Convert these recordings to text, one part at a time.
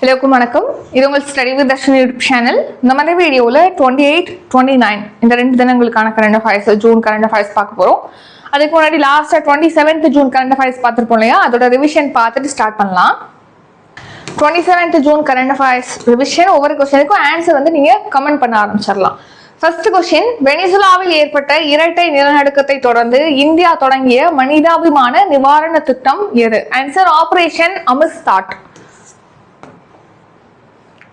எல்லாருக்கும் வணக்கம். இது உங்கள் study with Dharshini YouTube channel. இந்த மாதிரி வீடியோவில் 28, 29 இந்த 2 தினங்களுக்கான current affairs, June current affairs பார்க்க போகிறோம். அதுக்கு முன்னாடி லாஸ்ட்டாக 27th ஜூன் கரண்ட் அஃபேர்ஸ் பார்த்துருப்போம் இல்லையா, அதோட ரிவிஷன் பார்த்துட்டு ஸ்டார்ட் பண்ணலாம். 27th June current affairs revision, ஒவ்வொரு கொஸ்டினுக்கும் ஆன்சர் வந்து நீங்கள் கமெண்ட் பண்ண ஆரம்பிச்சிடலாம். ஃபர்ஸ்ட் கொஸ்டின், வெனிசுலாவில் ஏற்பட்ட இரட்டை நிலநடுக்கத்தை தொடர்ந்து இந்தியா தொடங்கிய மனிதாபிமான நிவாரண திட்டம் எது? ஆன்சர் ஆபரேஷன் அமிஸ்தாட்.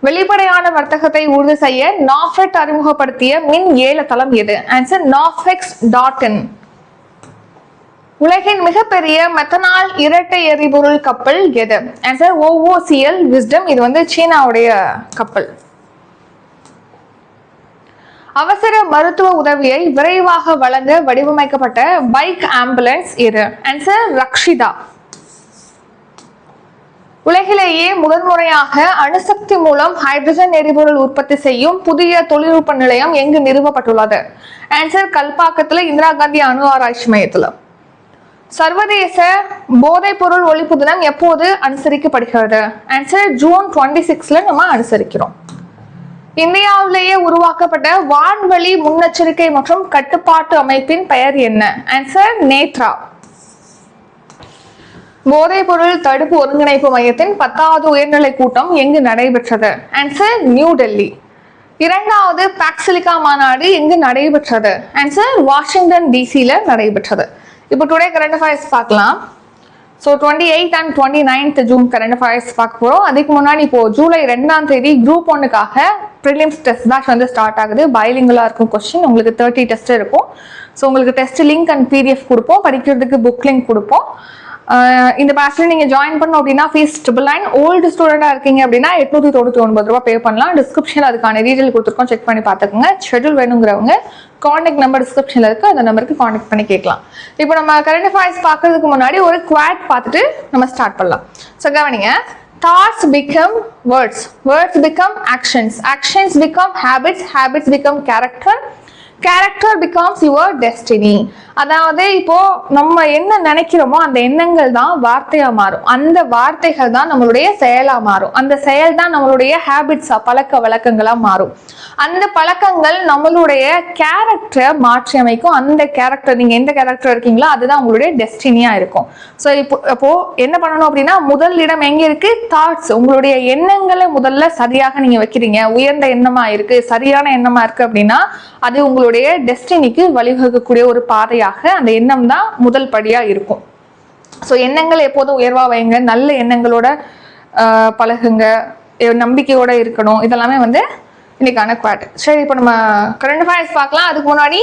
வெளிப்படையான வர்த்தகத்தை உறுதி செய்ய நாஃபெட் அறிமுகப்படுத்திய மின் ஏல தளம் எது? Answer nofex.in. உலகின் மிகப்பெரிய மெத்தனால் இரட்டை எரிபொருள் கப்பல் எது? Answer OOCL wisdom. இது வந்து சீனாவுடைய கப்பல். அவசர மருத்துவ உதவியை விரைவாக வழங்க வடிவமைக்கப்பட்ட பைக் ஆம்புலன்ஸ் எது? ஆன்சர் ரக்ஷிதா. உலகிலேயே முதன்முறையாக அணுசக்தி மூலம் ஹைட்ரஜன் எரிபொருள் உற்பத்தி செய்யும் புதிய தொழில்நுட்ப நிலையம் எங்கு நிறுவப்பட்டுள்ளது? ஆன்சர் கல்பாக்கத்தில் இந்திரா காந்தி அணு ஆராய்ச்சி மையத்தில். சர்வதேச போதைப் பொருள் ஒழிப்பு தினம் எப்போது அனுசரிக்கப்படுகிறது? ஆன்சர் ஜூன் 26 நம்ம அனுசரிக்கிறோம். இந்தியாவிலேயே உருவாக்கப்பட்ட வான்வழி முன்னெச்சரிக்கை மற்றும் கட்டுப்பாட்டு அமைப்பின் பெயர் என்ன? ஆன்சர் நேத்ரா. போதைப் பொருள் தடுப்பு ஒருங்கிணைப்பு மையத்தின் 10வது உயர்நிலை கூட்டம் எங்கு நடைபெற்றது? Answer new Delhi. 2வது பாக்சிலிகா மாநாடு எங்கு நடைபெற்றது? ஆன்சர் வாஷிங்டன் டிசில நடைபெற்றது. இப்போ டுடே கரண்ட் அஃபேர்ஸ் பார்க்கலாம். So 28 and 29th June current affairs பார்க்க போகிறோம். அதுக்கு முன்னாடி இப்போ ஜூலை 2ஆம் தேதி குரூப் 1க்காக ப்ரிலிம்ஸ் டெஸ்ட் பேட்ச் வந்து ஸ்டார்ட் ஆகுது. பைலிங்கலாக இருக்கும் கொஸ்டின். உங்களுக்கு 30 டெஸ்ட் இருக்கும். ஸோ உங்களுக்கு டெஸ்ட் லிங்க் அண்ட் PDF கொடுப்போம். படிக்கிறதுக்கு புக் லிங்க் கொடுப்போம். இந்த பேட்ச்ல நீங்க ஜாயின் பண்ணோம் அப்படின்னா ஃபீஸ் 999. ஓல்டு ஸ்டூடெண்டா இருக்கீங்க அப்படின்னா 899 ரூபாய் பே பண்ணலாம். டிஸ்கிரிப்ஷன்ல அதுக்கான டீடைல் கொடுத்துருக்கோம், செக் பண்ணி பார்த்துக்கோங்க. ஷெட்யூல் வேணுங்கிறவங்க கான்டாக்ட் நம்பர் டிஸ்கிரிப்ஷன்ல இருக்கு, அந்த நம்பருக்கு கான்டாக்ட் பண்ணி கேட்கலாம். இப்போ நம்ம கரண்ட் அஃபேர்ஸ் பார்க்கறதுக்கு முன்னாடி ஒரு குவாட் பார்த்துட்டு நம்ம ஸ்டார்ட் பண்ணலாம். ஸோ கவனிங்க. Thoughts become words, words become actions, actions become habits, habits become character, character becomes your destiny. அதாவது இப்போ நம்ம என்ன நினைக்கிறோமோ அந்த எண்ணங்கள் தான் வார்த்தையா மாறும். அந்த வார்த்தைகள் தான் நம்மளுடைய செயலா மாறும். அந்த செயல் தான் நம்மளுடைய ஹேபிட்ஸா, பழக்க வழக்கங்களா மாறும். அந்த பழக்கங்கள் நம்மளுடைய கேரக்டரை மாற்றி அமைக்கும். அந்த கேரக்டர், நீங்க எந்த கேரக்டர் இருக்கீங்களோ அதுதான் உங்களுடைய டெஸ்டினியா இருக்கும். ஸோ இப்போ என்ன பண்ணணும் அப்படின்னா, முதல் இடம் எங்க இருக்கு? தாட்ஸ். உங்களுடைய எண்ணங்களை முதல்ல சரியாக நீங்க வைக்கிறீங்க, உயர்ந்த எண்ணமா இருக்கு, சரியான எண்ணமா இருக்கு அப்படின்னா அது உங்களுடைய டெஸ்டினிக்கு வழிவகுக்கக்கூடிய ஒரு பாதையாக அந்த எண்ணம் தான் முதல் படியா இருக்கும். ஸோ எண்ணங்களை எப்போதும் உயர்வா வைங்க, நல்ல எண்ணங்களோட பழகுங்க, நம்பிக்கையோட இருக்கணும். இதெல்லாமே வந்து இன்னைக்கான குவாட். சரி, இப்போ நம்ம கரண்ட் அஃபேர்ஸ் பார்க்கலாம். அதுக்கு முன்னாடி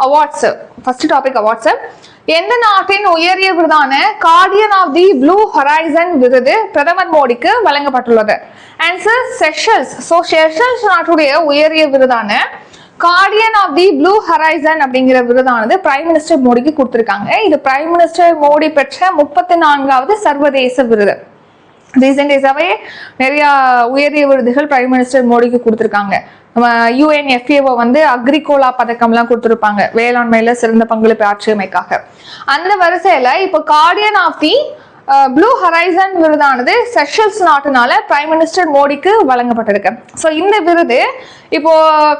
அவார்ட்ஸ். First topic awards. எந்த நாட்டின் உயரிய விருதான Guardian of the blue Horizon விருது பிரதமர் மோடிக்கு வழங்கப்பட்டுள்ளது? Answer Seychelles. ஸோ செஷல்ஸ் நாட்டுடைய உயரிய விருதான Guardian of the blue Horizon அப்படிங்கிற விருதானது பிரைம் மினிஸ்டர் மோடிக்கு கொடுத்திருக்காங்க. இது பிரைம் மினிஸ்டர் மோடி பெற்ற 34வது சர்வதேச விருது. ரீசெண்ட் டேஸாவே நிறைய உயரிய விருதுகள் பிரைம் மினிஸ்டர் மோடிக்கு கொடுத்திருக்காங்க. நம்ம UNFAO வந்து அக்ரிகோலா பதக்கம்லாம் கொடுத்துருப்பாங்க, வேளாண்மையில சிறந்த பங்களிப்பு ஆற்றியமைக்காக. அந்த வரிசையில இப்போ guardian of the blue horizon விருதானது செஷல்ஸ் நாட்டுனால பிரைம் மினிஸ்டர் மோடிக்கு வழங்கப்பட்டிருக்கு. ஸோ இந்த விருது இப்போ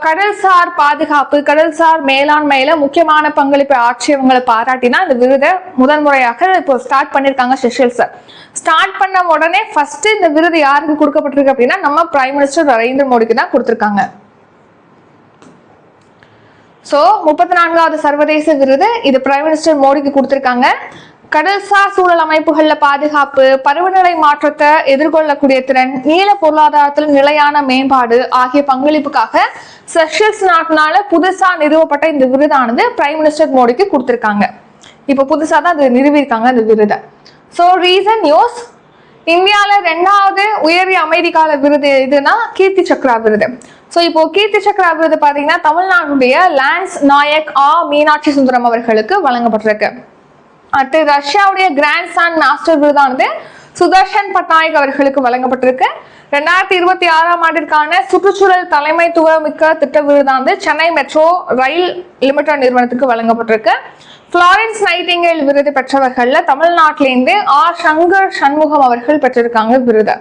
கடல்சார் பாதுகாப்பு, கடல்சார் மேலாண்மையில முக்கியமான பங்களிப்பை ஆற்றியவங்களை பாராட்டினா இந்த விருதை முதன்முறையாக இப்போ ஸ்டார்ட் பண்ணியிருக்காங்க செஷல்ஸ். ஸ்டார்ட் பண்ண உடனே ஃபர்ஸ்ட் இந்த விருது யாருக்கு கொடுக்கப்பட்டிருக்கு அப்படின்னா நம்ம பிரைம் மினிஸ்டர் நரேந்திர மோடிக்கு தான் கொடுத்திருக்காங்க. ஸோ 34வது சர்வதேச விருது இது பிரைம் மினிஸ்டர் மோடிக்கு கொடுத்திருக்காங்க. கடல்சார் சூழல் அமைப்புகள்ல பாதுகாப்பு, பருவநிலை மாற்றத்தை எதிர்கொள்ளக்கூடிய திறன், நீல பொருளாதாரத்தில் நிலையான மேம்பாடு ஆகிய பங்களிப்புக்காக செஷல்ஸ் நாட்டினால புதுசா நிறுவப்பட்ட இந்த விருதானது பிரைம் மினிஸ்டர் மோடிக்கு கொடுத்திருக்காங்க. இப்போ புதுசா தான் அது நிறுவிருக்காங்க அந்த விருதை. So reason news. இந்தியாவில் 2வது உயரிய அமைதிக்கால விருது எதுனா கீர்த்தி சக்ரா விருது. ஸோ இப்போ கீர்த்தி சக்ரா விருது பார்த்தீங்கன்னா தமிழ்நாட்டுடைய லான்ஸ் நாயக் மீனாட்சி சுந்தரம் அவர்களுக்கு வழங்கப்பட்டிருக்கு. அடுத்து ரஷ்யாவுடைய கிராண்ட் சன் மாஸ்டர் விருதானது சுதர்ஷன் பட்நாயக் அவர்களுக்கு வழங்கப்பட்டிருக்கு. 2026ஆம் ஆண்டிற்கான சுற்றுச்சூழல் தலைமைத்துவ மிக்க திட்ட விருதானது சென்னை மெட்ரோ ரயில் லிமிடெட் நிறுவனத்துக்கு வழங்கப்பட்டிருக்கு. ஃப்ளாரன்ஸ் நைட்டிங்கேல் விருது பெற்றவர்கள்ல தமிழ்நாட்டிலேருந்து ஆர் சங்கர் சண்முகம் அவர்கள் பெற்றிருக்காங்க விருது.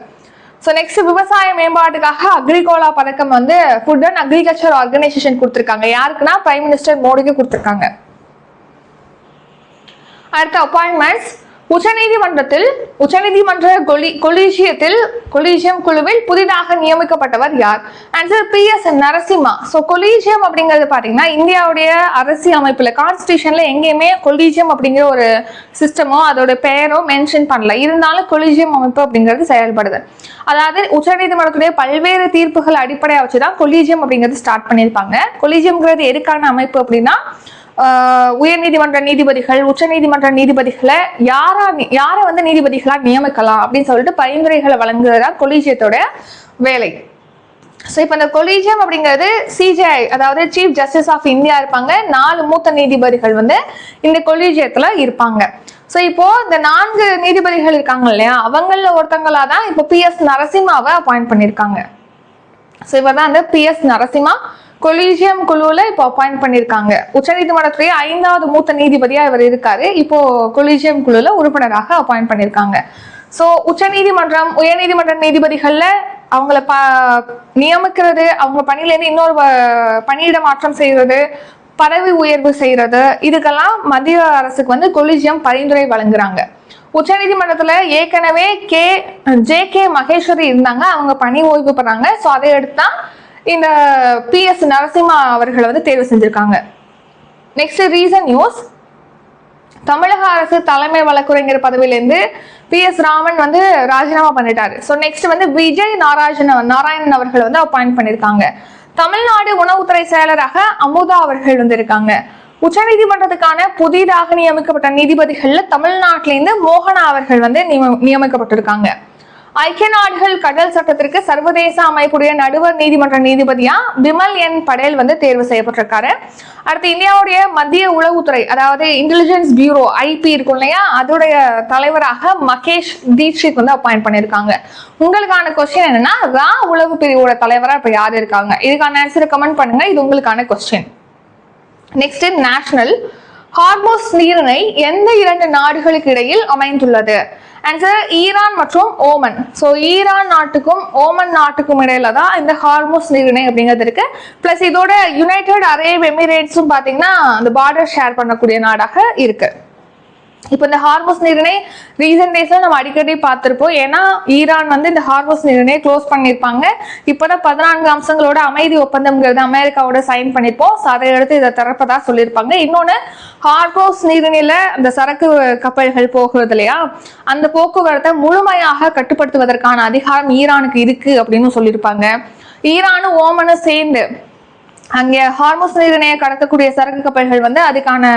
ஸோ நெக்ஸ்ட் விவசாய மேம்பாட்டுக்காக அக்ரிகோலா பதக்கம் வந்து ஃபுட் அண்ட் அக்ரிகல்ச்சர் ஆர்கனைசேஷன் கொடுத்துருக்காங்க. யாருக்குன்னா பிரைம் மினிஸ்டர் மோடிக்கு கொடுத்துருக்காங்க. அடுத்த அப்பாயின்மெண்ட்ஸ், உச்சநீதிமன்ற கொலீஜியம் குழுவில் புதிதாக நியமிக்கப்பட்டவர் யார்? Answer PS Narasimha. So collegium அப்படிங்கிறது பார்த்தீங்கன்னா இந்தியாவுடைய அரசியல் அமைப்புல கான்ஸ்டியூஷன்ல எங்கேயுமே கொலீஜியம் அப்படிங்கிற ஒரு சிஸ்டமோ அதோட பெயரோ மென்ஷன் பண்ணல. இருந்தாலும் கொலீஜியம் அமைப்பு அப்படிங்கிறது செயல்படுது. அதாவது உச்சநீதிமன்றத்துடைய பல்வேறு தீர்ப்புகள் அடிப்படையாக வச்சுதான் கொலீஜியம் அப்படிங்கிறது ஸ்டார்ட் பண்ணியிருப்பாங்க. கொலீஜியம்ங்கிறது எதுக்கான அமைப்பு அப்படின்னா உயர்நீதிமன்ற நீதிபதிகள் உச்ச நீதிமன்ற நீதிபதிகளை யாரை வந்து நீதிபதிகளா நியமிக்கலாம் அப்படின்னு சொல்லிட்டு பரிந்துரைகளை வழங்குறதா கொலீஜியத்தோட வேலை. ஸோ இப்போ இந்த கொலீஜியம் அப்படிங்கிறது CJI அதாவது சீஃப் ஜஸ்டிஸ் ஆஃப் இந்தியா இருப்பாங்க. 4 மூத்த நீதிபதிகள் வந்து இந்த கொலீஜியத்துல இருப்பாங்க. ஸோ இப்போ இந்த 4 நீதிபதிகள் இருக்காங்க இல்லையா, அவங்கள ஒருத்தங்களா தான் இப்போ PS நரசிம்மாவை அப்பாயிண்ட் பண்ணியிருக்காங்க. ஸோ இவர் தான் அந்த PS நரசிம்மா கொலீஜியம் குழுல இப்போ அப்பாயிண்ட் பண்ணியிருக்காங்க. உச்சநீதிமன்றத்துடைய 5வது மூத்த நீதிபதியா இவர் இருக்காரு. இப்போ கொலீஜியம் குழுல உறுப்பினராக அப்பாயிண்ட் பண்ணியிருக்காங்க. ஸோ உச்சநீதிமன்றம் உயர்நீதிமன்ற நீதிபதிகள்ல அவங்கள நியமிக்கிறது, அவங்க பணியிலேருந்து இன்னொரு பணியிட மாற்றம் செய்யறது, பதவி உயர்வு செய்யறது, இதுக்கெல்லாம் மத்திய அரசுக்கு வந்து கொலீஜியம் பரிந்துரை வழங்குறாங்க. உச்சநீதிமன்றத்துல ஏற்கனவே JK மகேஸ்வரி இருந்தாங்க, அவங்க பணி ஓய்வு பெறாங்க. ஸோ அதை எடுத்துதான் இந்த PS நரசிம்மா அவர்களை வந்து தேர்வு செஞ்சிருக்காங்க. நெக்ஸ்ட் ரீசன் நியூஸ், தமிழக அரசு தலைமை வழக்குரைஞர் பதவியிலேருந்து PS ராமன் வந்து ராஜினாமா பண்ணிட்டாரு. ஸோ நெக்ஸ்ட் வந்து விஜய் நாராயணன் அவர்கள் வந்து அப்பாயிண்ட் பண்ணியிருக்காங்க. தமிழ்நாடு உணவுத்துறை செயலராக அமுதா அவர்கள் வந்து இருக்காங்க. உச்சநீதிமன்றத்துக்கான புதிதாக நியமிக்கப்பட்ட நீதிபதிகள்ல தமிழ்நாட்டிலேருந்து மோகனா அவர்கள் வந்து நியமிக்கப்பட்டிருக்காங்க. ஐக்கிய நாடுகள் கடல் சட்டத்திற்கு சர்வதேச அமைப்புடைய நடுவர் நீதிமன்ற நீதிபதியா பிமல் N படேல் வந்து தேர்வு செய்யப்பட்டிருக்காரு. அடுத்து இந்தியாவுடைய மத்திய உளவுத்துறை அதாவது இன்டெலிஜென்ஸ் பியூரோ IP இருக்கும் இல்லையா, அதோடைய தலைவராக மகேஷ் தீட்சித் வந்து அப்பாயிண்ட் பண்ணியிருக்காங்க. உங்களுக்கான கொஸ்டின் என்னன்னா, உளவு பிரிவோட தலைவரா இப்ப யாரு இருக்காங்க? இதுக்கான ஆன்சரை கமெண்ட் பண்ணுங்க. இது உங்களுக்கான கொஸ்டின். நெக்ஸ்ட் நேஷனல் ஹார்மோஸ் நீரிணை எந்த 2 நாடுகளுக்கு இடையில் அமைந்துள்ளது? ஆன்சர் ஈரான் மற்றும் ஓமன். ஸோ ஈரான் நாட்டுக்கும் ஓமன் நாட்டுக்கும் இடையில தான் இந்த ஹார்மோஸ் நீரிணை அப்படிங்கிறது இருக்கு. பிளஸ் இதோட யுனைடெட் அரேப் எமிரேட்ஸும் பார்த்தீங்கன்னா அந்த பார்டர் ஷேர் பண்ணக்கூடிய நாடாக இருக்கு. இப்போ இந்த ஹார்மோஸ் நீரிணை ரீசன்ட் டேஸ்ல நம்ம அடிக்கடி பார்த்திருப்போம். ஏன்னா ஈரான் வந்து இந்த ஹார்மோஸ் நீரிணை க்ளோஸ் பண்ணியிருப்பாங்க. இப்போதான் 14 அம்சங்களோட அமைதி ஒப்பந்தம்ங்கிறது அமெரிக்காவோட சைன் பண்ணிருப்போம். ஸோ அதை எடுத்து இதை திறப்பதா சொல்லியிருப்பாங்க. இன்னொன்னு ஹார்மோஸ் நீரிணையில அந்த சரக்கு கப்பல்கள் போகிறது இல்லையா, அந்த போக்குவரத்தை முழுமையாக கட்டுப்படுத்துவதற்கான அதிகாரம் ஈரானுக்கு இருக்கு அப்படின்னு சொல்லியிருப்பாங்க. ஈரானும் ஓமனும் சேர்ந்து அங்கே ஹார்மோஸ் நீரிணையை கடத்தக்கூடிய சரக்கு கப்பல்கள் வந்து அதுக்கான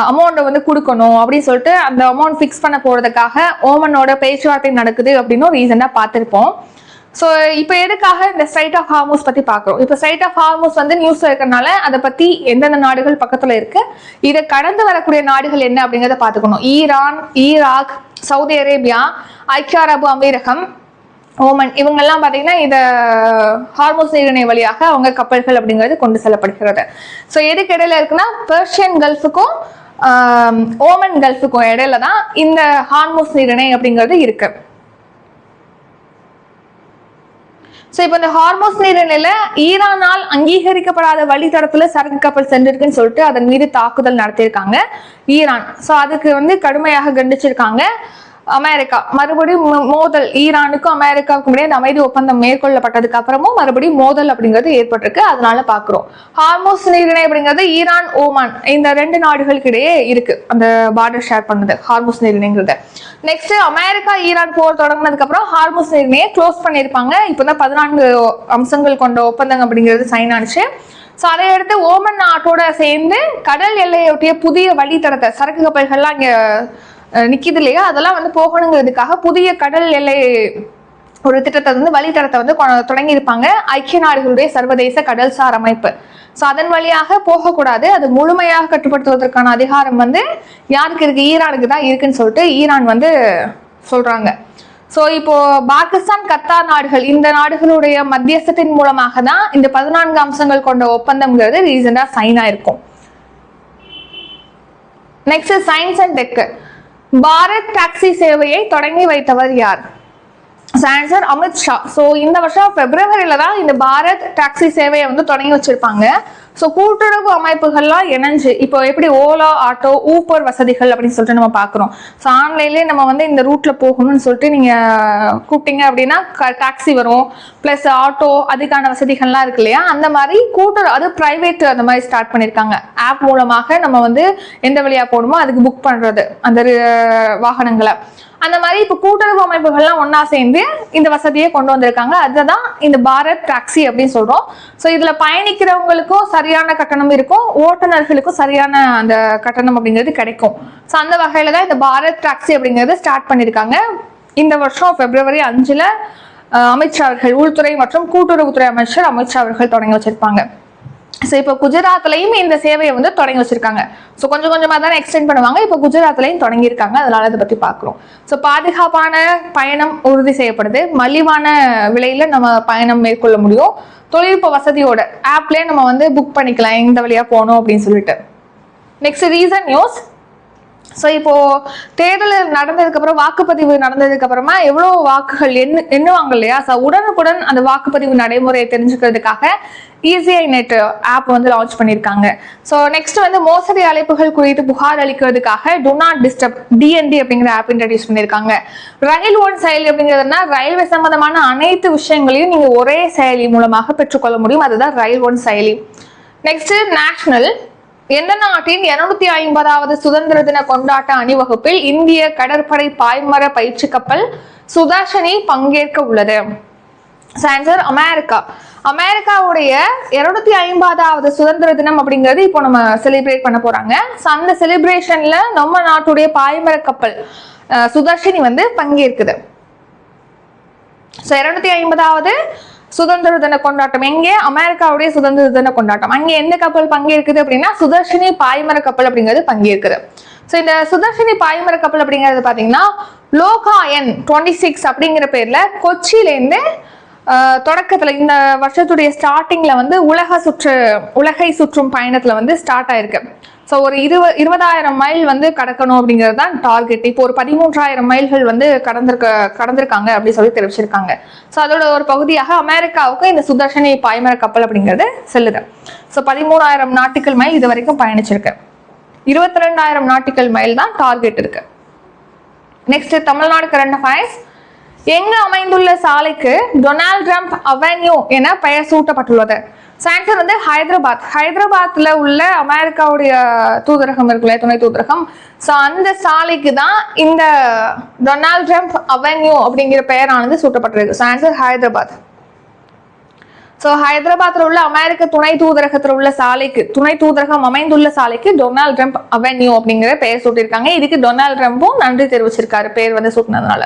அமௌண்ட்டை வந்து கொடுக்கணும் அப்படின்னு சொல்லிட்டு அந்த அமௌண்ட் ஃபிக்ஸ் பண்ண போறதுக்காக ஓமனோட பேச்சுவார்த்தை நடக்குது அப்படின்னு ரீசெண்டாக பார்த்துருப்போம். ஸோ இப்போ எதுக்காக இந்த ஸ்ட்ரைட் ஆஃப் ஹார்மோஸ் பத்தி பார்க்குறோம்? இப்போ ஸ்ட்ரைட் ஆஃப் ஹார்மோஸ் வந்து நியூஸ்ல இருக்கிறதுனால அதை பத்தி எந்தெந்த நாடுகள் பக்கத்துல இருக்கு, இதை கடந்து வரக்கூடிய நாடுகள் என்ன அப்படிங்கிறத பார்த்துக்கணும். ஈரான், ஈராக், சவுதி அரேபியா, ஐக்கிய அரபு அமீரகம், ஓமன், இவங்கெல்லாம் பார்த்தீங்கன்னா இந்த ஹார்மோஸ் நீரிணை வழியாக அவங்க கப்பல்கள் அப்படிங்கிறது கொண்டு செல்லப்படுகிறது. ஸோ எதுக்கு இடையில இருக்குன்னா பெர்ஷியன் கல்ஃபுக்கும் ஓமன் கல்ஃபுக்கும் இடையில தான் இந்த ஹார்மோஸ் நீரிணை அப்படிங்கிறது இருக்கு. ஸோ இப்போ இந்த ஹார்மோஸ் நீரிணையில ஈரானால் அங்கீகரிக்கப்படாத வழித்தடத்துல சரக்கு கப்பல் சென்றிருக்குன்னு சொல்லிட்டு அதன் மீது தாக்குதல் நடத்தியிருக்காங்க ஈரான். ஸோ அதுக்கு வந்து கடுமையாக கண்டிச்சிருக்காங்க அமெரிக்கா. மறுபடியும் மோதல், ஈரானுக்கும் அமெரிக்காவுக்கும் இடையே அந்த அமைதி ஒப்பந்தம் மேற்கொள்ளப்பட்டதுக்கு அப்புறமும் மறுபடியும் மோதல் அப்படிங்கிறது ஏற்பட்டிருக்கு. அதனால பாக்குறோம் ஹார்மோஸ் நீரிணை அப்படிங்கிறது ஈரான், ஓமான் இந்த 2 நாடுகளுக்கு இடையே இருக்கு அந்த பார்டர் ஷேர் பண்ணது ஹார்மோஸ் நீரிணைங்கிறது. நெக்ஸ்ட் அமெரிக்கா ஈரான் போர் தொடங்கினதுக்கு அப்புறம் ஹார்மோஸ் நீரிணையை க்ளோஸ் பண்ணியிருப்பாங்க. இப்போதான் 14 அம்சங்கள் கொண்ட ஒப்பந்தம் அப்படிங்கிறது சைன் ஆனிச்சு. ஸோ அதை அடுத்து ஓமன் நாட்டோட சேர்ந்து கடல் எல்லையொட்டிய புதிய வழித்தடத்தை சரக்கு கப்பல்கள்லாம் இங்கே நிற்கிது இல்லையா, அதெல்லாம் வந்து போகணுங்கிறதுக்காக புதிய கடல் எல்லை ஒரு திட்டத்தை வந்து வழித்தடத்தை வந்து தொடங்கியிருப்பாங்க ஐக்கிய நாடுகளுடைய சர்வதேச கடல்சார் அமைப்பு. ஸோ அதன் வழியாக போகக்கூடாது, அது முழுமையாக கட்டுப்படுத்துவதற்கான அதிகாரம் வந்து யாருக்கு இருக்கு, ஈரானுக்கு தான் இருக்குன்னு சொல்லிட்டு ஈரான் வந்து சொல்றாங்க. ஸோ இப்போ பாகிஸ்தான், கத்தார் நாடுகள் இந்த நாடுகளுடைய மத்தியஸ்தத்தின் மூலமாக தான் இந்த 14 அம்சங்கள் கொண்ட ஒப்பந்தம்ங்கிறது ரீசெண்டா சைன் ஆயிருக்கும். Next science and tech. Bharat taxi சேவையை தொடங்கி வைத்தவர் யார்? ஆன்சர் அமித்ஷா. ஸோ இந்த வருஷம் பிப்ரவரியில தான் இந்த பாரத் டாக்ஸி சேவையை வந்து தொடங்கி வச்சிருப்பாங்க. ஸோ கூட்டுறவு அமைப்புகள்லாம் இணைஞ்சு இப்போ எப்படி ஓலா, ஆட்டோ, ஊப்பர் வசதிகள் அப்படின்னு சொல்லிட்டு நம்ம பார்க்குறோம். ஸோ ஆன்லைன்லேயே நம்ம வந்து இந்த ரூட்ல போகணும்னு சொல்லிட்டு நீங்கள் கூப்பிட்டீங்க அப்படின்னா டாக்ஸி வரும், ப்ளஸ் ஆட்டோ, அதுக்கான வசதிகள்லாம் இருக்கு இல்லையா. அந்த மாதிரி கூட்டுறவு, அது ப்ரைவேட் அந்த மாதிரி ஸ்டார்ட் பண்ணியிருக்காங்க. ஆப் மூலமாக நம்ம வந்து எந்த வழியாக போகணுமோ அதுக்கு புக் பண்ணுறது அந்த வாகனங்களை. அந்த மாதிரி இப்போ கூட்டுறவு அமைப்புகள்லாம் ஒன்னா சேர்ந்து இந்த வசதியை கொண்டு வந்திருக்காங்க. அதுதான் இந்த பாரத் டாக்ஸி அப்படின்னு சொல்றோம். ஸோ இதுல பயணிக்கிறவங்களுக்கும் சரியான கட்டணம் இருக்கும், ஓட்டுநர்களுக்கும் சரியான அந்த கட்டணம் அப்படிங்கிறது கிடைக்கும். ஸோ அந்த வகையில தான் இந்த பாரத் டாக்ஸி அப்படிங்கிறது ஸ்டார்ட் பண்ணியிருக்காங்க. இந்த வருஷம் பிப்ரவரி 5 அமித்ஷா அவர்கள், உள்துறை மற்றும் கூட்டுறவுத்துறை அமைச்சர் அமித்ஷா அவர்கள் தொடங்கி வச்சிருப்பாங்க. ஸோ இப்போ குஜராத்லையும் இந்த சேவையை வந்து தொடங்கி வச்சிருக்காங்க. ஸோ கொஞ்சம் கொஞ்சமாக தானே எக்ஸ்டெண்ட் பண்ணுவாங்க. இப்போ குஜராத்லையும் தொடங்கியிருக்காங்க. அதனால அதை பற்றி பார்க்குறோம். ஸோ பாதுகாப்பான பயணம் உறுதி செய்யப்படுது, மலிவான விலையில் நம்ம பயணம் மேற்கொள்ள முடியும், தொழில்நுட்ப வசதியோட ஆப்லேயே நம்ம வந்து புக் பண்ணிக்கலாம் எந்த வழியாக போகணும் அப்படின்னு சொல்லிட்டு. Next reason news. ஸோ இப்போ தேர்தல் நடந்ததுக்கு அப்புறம், வாக்குப்பதிவு நடந்ததுக்கு அப்புறமா எவ்வளோ வாக்குகள் எண்ணுவாங்க இல்லையா. ஸோ உடனுக்குடன் அந்த வாக்குப்பதிவு நடைமுறையை தெரிஞ்சுக்கிறதுக்காக ECI Net ஆப் வந்து லான்ச் பண்ணியிருக்காங்க. ஸோ நெக்ஸ்ட் வந்து மோசடி அழைப்புகள் குறித்து புகார் அளிக்கிறதுக்காக Do Not Disturb DND அப்படிங்கிற ஆப் இன்ட்ரடியூஸ் பண்ணியிருக்காங்க. ரயில் ஒன் செயலி அப்படிங்கிறதுனா ரயில்வே சம்பந்தமான அனைத்து விஷயங்களையும் நீங்க ஒரே செயலி மூலமாக பெற்றுக்கொள்ள முடியும். அதுதான் ரயில் ஒன் செயலி. Next national. எந்த நாட்டின் 250வது சுதந்திர தின கொண்டாட்ட அணிவகுப்பில் இந்திய கடற்படை பாய்மர பயிற்சி கப்பல் சுதர்ஷினி பங்கேற்க உள்ளது? Answer America. அமெரிக்காவுடைய 250வது சுதந்திர தினம் அப்படிங்கிறது இப்போ நம்ம செலிப்ரேட் பண்ண போறாங்க. ஸோ அந்த செலிப்ரேஷன்ல நம்ம நாட்டுடைய பாய்மர கப்பல் சுதர்ஷினி வந்து பங்கேற்குது. ஸோ 250வது சுதந்திர தின கொண்டாட்டம் எங்கே? அமெரிக்காவுடைய சுதந்திர தின கொண்டாட்டம். அங்கே எந்த கப்பல் பங்கேற்குது அப்படின்னா சுதர்ஷினி பாய்மர கப்பல் அப்படிங்கிறது பங்கேற்குது. ஸோ இந்த சுதர்ஷினி பாய்மர கப்பல் அப்படிங்கிறது பார்த்தீங்கன்னா லோகாயன் 26 அப்படிங்கிற பேர்ல கொச்சியிலேருந்து தொடக்கத்துல இந்த வருஷத்துடைய ஸ்டார்டிங்ல வந்து உலகை சுற்றும் பயணத்துல வந்து ஸ்டார்ட் ஆயிருக்கு. ஸோ ஒரு 20,000 மைல் வந்து கடக்கணும் அப்படிங்கிறது தான் டார்கெட். இப்போ ஒரு 13,000 மைல்கள் வந்து கடந்திருக்காங்க அப்படின்னு சொல்லி தெரிவிச்சிருக்காங்க. ஸோ அதோட ஒரு பகுதியாக அமெரிக்காவுக்கு இந்த சுதர்ஷினி பாய்மர கப்பல் அப்படிங்கிறது செல்லுது. ஸோ 13,000 நாட்டிக்கல் மைல் இது வரைக்கும் பயணிச்சிருக்கு. 22,000 நாட்டிக்கல் மைல் தான் டார்கெட் இருக்கு. Next Tamil Nadu current affairs. எங்க அமைந்துள்ள சாலைக்கு டொனால்ட் ட்ரம்ப் அவென்யூ என பெயர் சூட்டப்பட்டுள்ளது? ஆன்சர் வந்து ஹைதராபாத். ஹைதராபாத்ல உள்ள அமெரிக்காவுடைய தூதரகம் இருக்குல்ல, துணை தூதரகம். ஸோ அந்த சாலைக்கு தான் இந்த டொனால்ட் ட்ரம்ப் அவென்யூ அப்படிங்கிற பெயரானது சூட்டப்பட்டிருக்கு. ஆன்சர் ஹைதராபாத். ஸோ ஹைதராபாத்ல உள்ள அமெரிக்க துணை தூதரகத்தில் உள்ள சாலைக்கு, துணை தூதரகம் அமைந்துள்ள சாலைக்கு டொனால்ட் ட்ரம்ப் அவென்யூ அப்படிங்கிற பெயர் சூட்டியிருக்காங்க. இதுக்கு டொனால்ட் ட்ரம்ப்பும் நன்றி தெரிவிச்சிருக்காரு பேர் வந்து சூட்டினதுனால.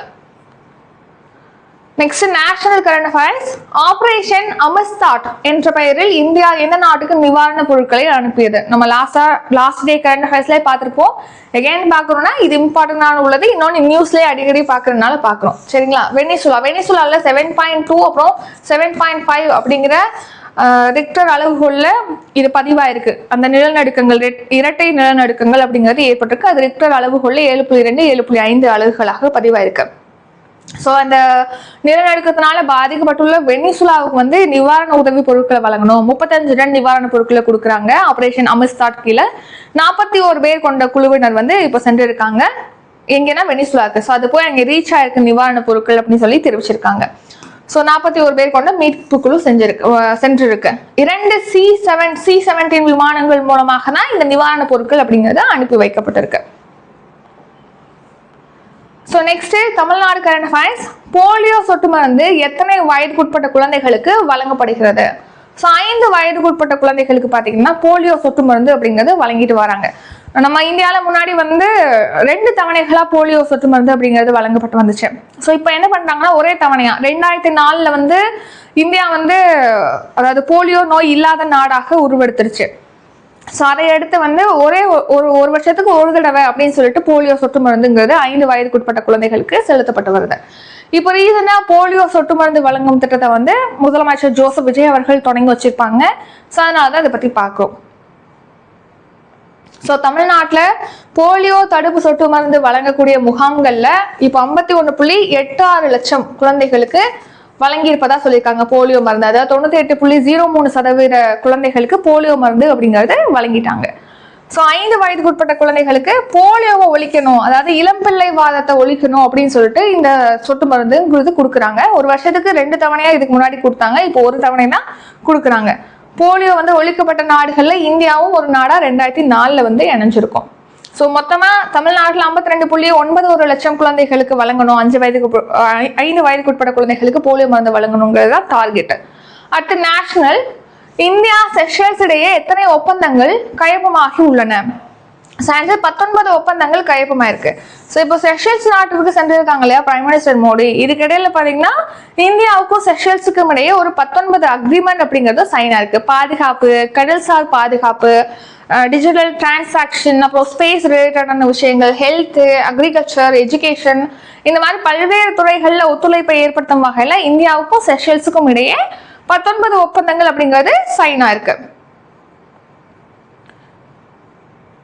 Next national current affairs. Operation அமஸ்தாட் என்ற பெயரில் இந்தியா எந்த நாட்டுக்கு நிவாரண பொருட்களை அனுப்பியது? நம்ம லாஸ்ட் டே கரண்ட் அஃபேர்ஸ்ல பார்த்திருப்போம். எகைன் பார்க்கணும்னா இது இம்பார்ட்டன்டான உள்ளது, இன்னொன்று நியூஸ்லேயே அடிக்கடி பார்க்கறதுனால பார்க்குறோம். சரிங்களா? வெனிசுலால 7.2 அப்புறம் 7.5 அப்படிங்கிற ரிக்டர் அளவுகோல்ல இது பதிவாயிருக்கு. அந்த நிலநடுக்கங்கள், இரட்டை நிலநடுக்கங்கள் அப்படிங்கிறது ஏற்பட்டிருக்கு. அது ரிக்டர் அளவுகோல்ல 7.2 7.5 அலகுகளாக பதிவாயிருக்கு. ஸோ அந்த நிலநடுக்கத்தினால பாதிக்கப்பட்டுள்ள வெனிசுலாவுக்கு வந்து நிவாரண உதவி பொருட்களை வழங்கணும். 35 டன் நிவாரண பொருட்களை கொடுக்குறாங்க. ஆபரேஷன் அமஸ்தாட் கீழே 41 பேர் கொண்ட குழுவினர் வந்து இப்போ சென்று இருக்காங்க. எங்கன்னா வெனிசுலாவுக்கு. ஸோ அது போய் அங்கே ரீச் ஆயிருக்கு நிவாரண பொருட்கள் அப்படின்னு சொல்லி தெரிவிச்சிருக்காங்க. ஸோ 41 பேர் கொண்ட மீட்பு குழு சென்றிருக்கு. 2 C-17 விமானங்கள் மூலமாக தான் இந்த நிவாரண பொருட்கள் அப்படிங்கிறது அனுப்பி வைக்கப்பட்டிருக்கு. So next Tamil Nadu current affairs. Polio சொட்டு மருந்து எத்தனை வயதுக்குட்பட்ட குழந்தைகளுக்கு வழங்கப்படுகிறது? ஸோ 5 வயதுக்குட்பட்ட குழந்தைகளுக்கு பார்த்தீங்கன்னா போலியோ சொட்டு மருந்து அப்படிங்கிறது வழங்கிட்டு வராங்க. நம்ம இந்தியாவில் முன்னாடி வந்து 2 தவணைகளா போலியோ சொட்டு மருந்து அப்படிங்கிறது வழங்கப்பட்டு வந்துச்சு. ஸோ இப்போ என்ன பண்றாங்கன்னா ஒரே தவணையா 2004 வந்து இந்தியா வந்து அதாவது போலியோ நோய் இல்லாத நாடாக உருவெடுத்துருச்சு. ஸோ அதை அடுத்து வந்து ஒரு வருஷத்துக்கு ஒரு தடவை அப்படின்னு சொல்லிட்டு போலியோ சொட்டு மருந்துங்கிறது 5 வயதுக்குட்பட்ட குழந்தைகளுக்கு செலுத்தப்பட்டு வருது. இப்போ ரீசனா போலியோ சொட்டு மருந்து வழங்கும் திட்டத்தை வந்து முதலமைச்சர் ஜோசப் விஜய் அவர்கள் தொடங்கி வச்சிருப்பாங்க. ஸோ அதனால தான் இதை பத்தி பார்க்கிறோம். ஸோ தமிழ்நாட்டில் போலியோ தடுப்பு சொட்டு மருந்து வழங்கக்கூடிய முகாம்கள்ல இப்போ 51.86 லட்சம் குழந்தைகளுக்கு வழங்கியிருப்பதா சொல்லியிருக்காங்க போலியோ மருந்து. அதாவது 98.03% குழந்தைகளுக்கு போலியோ மருந்து அப்படிங்கறது வழங்கிட்டாங்க. ஸோ 5 வயதுக்கு உட்பட்ட குழந்தைகளுக்கு போலியோவை ஒழிக்கணும், அதாவது இளம்பிள்ளை வாதத்தை ஒழிக்கணும் அப்படின்னு சொல்லிட்டு இந்த சொட்டு மருந்துங்கிறது கொடுக்குறாங்க. ஒரு வருஷத்துக்கு 2 தவணையா இதுக்கு முன்னாடி கொடுத்தாங்க, இப்போ ஒரு தவணை தான் கொடுக்குறாங்க. போலியோ ஒழிக்கப்பட்ட நாடுகள்ல இந்தியாவும் ஒரு நாடா 2004 இணைஞ்சிருக்கும். ஸோ மொத்தமா தமிழ்நாட்டில் 52.91 லட்சம் குழந்தைகளுக்கு வழங்கணும், 5 வயதுக்கு உட்பட்ட குழந்தைகளுக்கு போலியோ மருந்து வழங்கணுங்கிறது தான் டார்கெட். அடுத்து நேஷனல், இந்தியா செஷல்ஸ் இடையே எத்தனை ஒப்பந்தங்கள் கையொப்பமாகி உள்ளன? 19 ஒப்பந்தங்கள் கையொப்பமாயிருக்கு. ஸோ இப்போ செஷல்ஸ் நாட்டிற்கு சென்றிருக்காங்க இல்லையா பிரைம் மினிஸ்டர் மோடி, இதுக்கிடையில பாத்தீங்கன்னா இந்தியாவுக்கும் செஷல்ஸுக்கும் இடையே ஒரு 19 அக்ரிமெண்ட் அப்படிங்கிறது சைன் ஆயிருக்கு. பாதுகாப்பு, கடல்சார் பாதுகாப்பு, டிஜிட்டல் டிரான்சாக்ஷன், அப்புறம் ஸ்பேஸ் ரிலேட்டடான விஷயங்கள், ஹெல்த், அக்ரிகல்ச்சர், எஜுகேஷன், இந்த மாதிரி பல்வேறு துறைகள்ல ஒத்துழைப்பை ஏற்படுத்தும் வகையில இந்தியாவுக்கும் செஷல்ஸுக்கும் இடையே 19 ஒப்பந்தங்கள் அப்படிங்கிறது சைன் ஆயிருக்கு.